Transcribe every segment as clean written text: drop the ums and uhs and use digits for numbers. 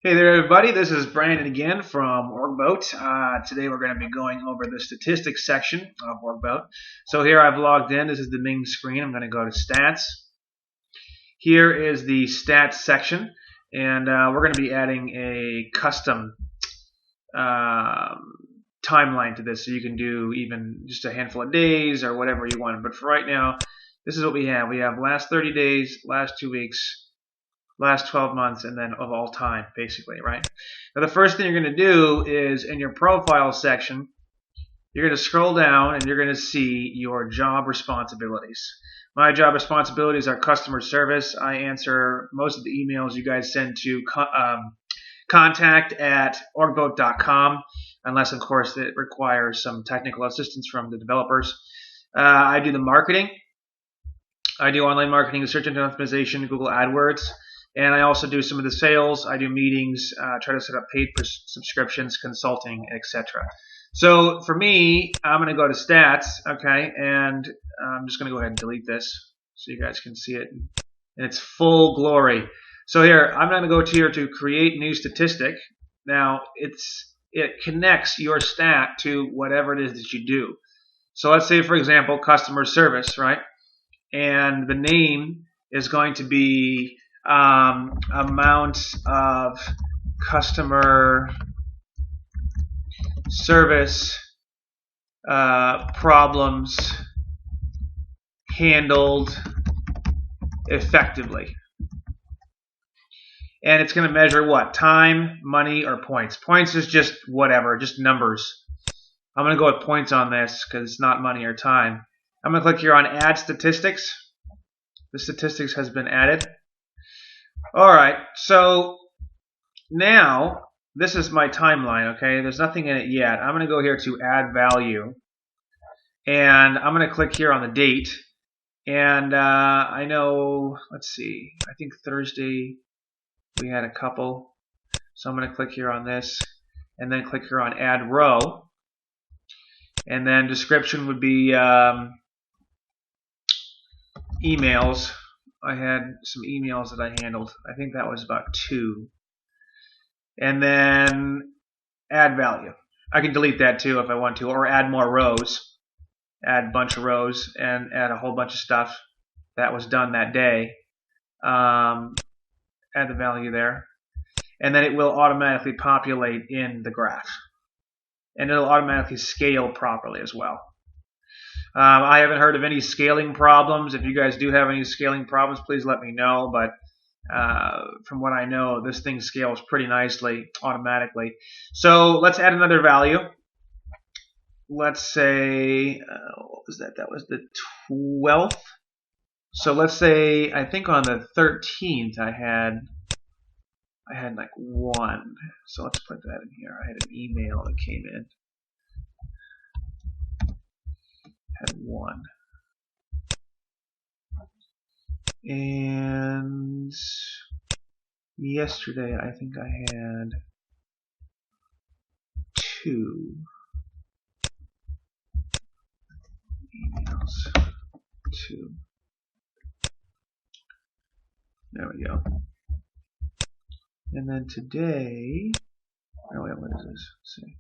Hey there, everybody. This is Brandon again from OrgBoat. Today we're going to be going over the statistics section of OrgBoat. So here I've logged in. This is the main screen. I'm going to go to Stats. Here is the Stats section, and we're going to be adding a custom timeline to this, so you can do even just a handful of days or whatever you want. But for right now, this is what we have. We have last 30 days, last 2 weeks, last 12 months, and then of all time, basically, right? Now, the first thing you're going to do is in your profile section, you're going to scroll down and you're going to see your job responsibilities. My job responsibilities are customer service. I answer most of the emails you guys send to contact@orgboat.com, unless, of course, it requires some technical assistance from the developers. I do the marketing. I do online marketing, search engine optimization, Google AdWords. And I also do some of the sales. I do meetings, try to set up paid subscriptions, consulting, etc. So for me, I'm going to go to Stats, okay, and I'm just going to go ahead and delete this so you guys can see it in its full glory. So here, I'm going to go here to Create New Statistic. Now, it connects your stat to whatever it is that you do. So let's say, for example, customer service, right? And the name is going to be amount of customer service problems handled effectively. And it's going to measure what? Time, money, or points. Points is just whatever, just numbers. I'm going to go with points on this because it's not money or time. I'm going to click here on Add Statistics. The statistics has been added. Alright, so now this is my timeline, okay? There's nothing in it yet. I'm going to go here to Add Value, and I'm going to click here on the date. And I know, let's see, I think Thursday we had a couple. So I'm going to click here on this, and then click here on Add Row. And then description would be emails. I had some emails that I handled. I think that was about 2. And then add value. I can delete that too if I want to, or add more rows. Add a bunch of rows and add a whole bunch of stuff that was done that day. Add the value there. And then it will automatically populate in the graph. And it'll automatically scale properly as well. I haven't heard of any scaling problems. If you guys do have any scaling problems, please let me know. But from what I know, this thing scales pretty nicely automatically. So let's add another value. Let's say, what was that? That was the 12th. So let's say, I think on the 13th I had like 1. So let's put that in here. I had an email that came in. Had 1. And yesterday I think I had 2 emails. 2. There we go. And then today, oh wait, what is this? Let's see.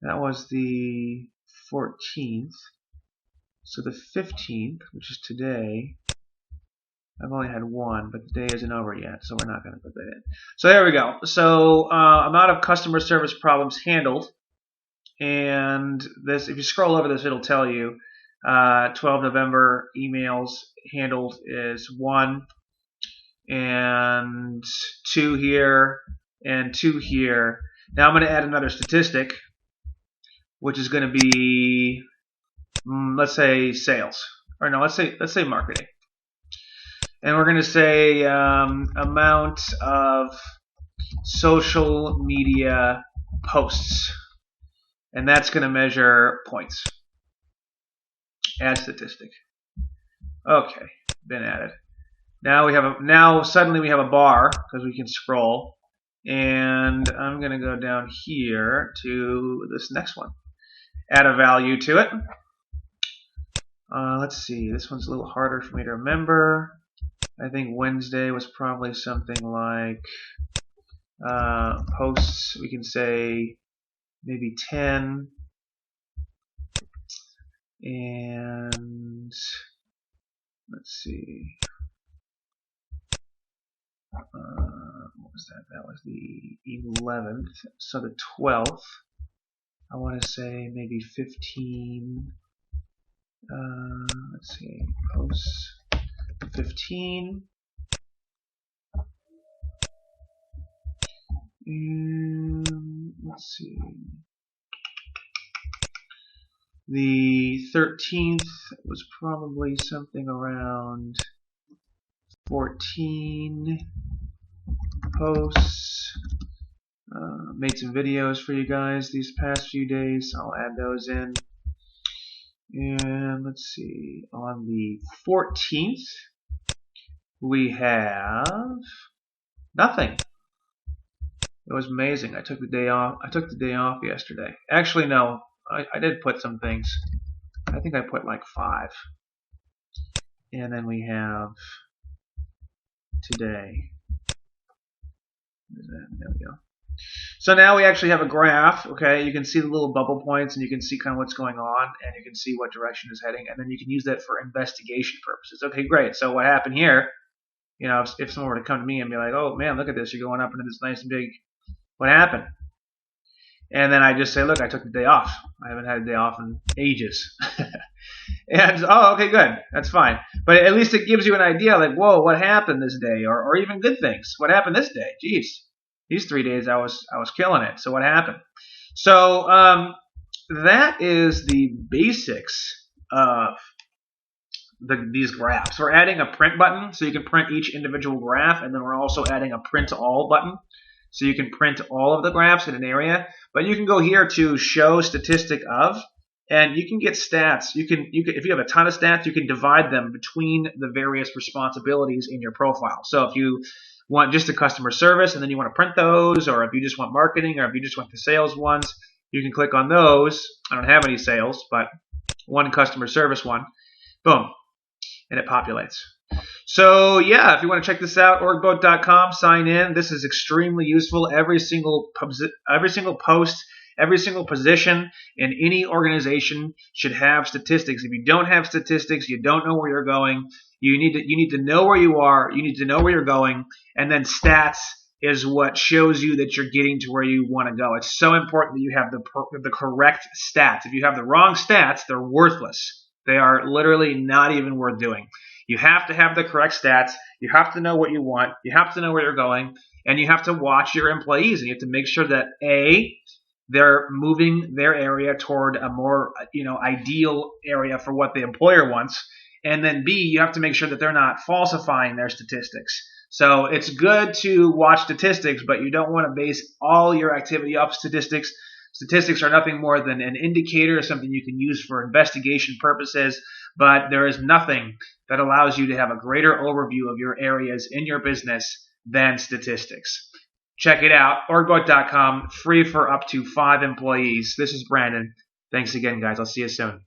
That was the 14th. So the 15th, which is today, I've only had 1, but the day isn't over yet, so we're not going to put that in. So there we go. So amount of customer service problems handled, and this, if you scroll over this, it'll tell you 12 November emails handled is 1, and 2 here, and 2 here. Now I'm going to add another statistic, which is going to be, let's say sales, or no, let's say marketing, and we're going to say amount of social media posts, and that's going to measure points. Add statistic. Okay, been added. Now suddenly we have a bar because we can scroll, and I'm going to go down here to this next one. Add a value to it. Let's see, this one's a little harder for me to remember. I think Wednesday was probably something like Posts, we can say maybe 10. And let's see. What was that? That was the 11th. So the 12th, I want to say maybe 15. Let's see. Posts 15. And let's see. The 13th was probably something around 14 posts. Made some videos for you guys these past few days. I'll add those in. And let's see. On the 14th, we have nothing. It was amazing. I took the day off. I took the day off yesterday. Actually, no. I did put some things. I think I put like 5. And then we have today. There we go. So now we actually have a graph. Okay, you can see the little bubble points, and you can see kind of what's going on, and you can see what direction is heading, and then you can use that for investigation purposes. Okay, great. So what happened here? You know, if someone were to come to me and be like, "Oh man, look at this! You're going up into this nice and big. What happened?" And then I just say, "Look, I took the day off. I haven't had a day off in ages." And oh, okay, good. That's fine. But at least it gives you an idea, like, whoa, what happened this day, or even good things. What happened this day? Jeez, these 3 days I was killing it. So what happened? So that is the basics of these graphs. We're adding a print button, so you can print each individual graph, and then we're also adding a print all button, so you can print all of the graphs in an area. But you can go here to show statistic of, and you can get stats. You can if you have a ton of stats, you can divide them between the various responsibilities in your profile. So if you want just a customer service and then you want to print those, or if you just want marketing, or if you just want the sales ones, you can click on those. I don't have any sales, but one customer service one. Boom. And it populates. So yeah, if you want to check this out, OrgBoat.com, sign in. This is extremely useful. Every single post, every single position in any organization should have statistics. If you don't have statistics, you don't know where you're going. You need to know where you are. You need to know where you're going, and then stats is what shows you that you're getting to where you want to go. It's so important that you have the correct stats. If you have the wrong stats, they're worthless. They are literally not even worth doing. You have to have the correct stats. You have to know what you want. You have to know where you're going. And you have to watch your employees. And you have to make sure that, A, they're moving their area toward a more ideal area for what the employer wants. And then, B, you have to make sure that they're not falsifying their statistics. So it's good to watch statistics, but you don't want to base all your activity off statistics. Statistics are nothing more than an indicator, something you can use for investigation purposes, but there is nothing that allows you to have a greater overview of your areas in your business than statistics. Check it out, OrgBoat.com, free for up to 5 employees. This is Brandon. Thanks again, guys. I'll see you soon.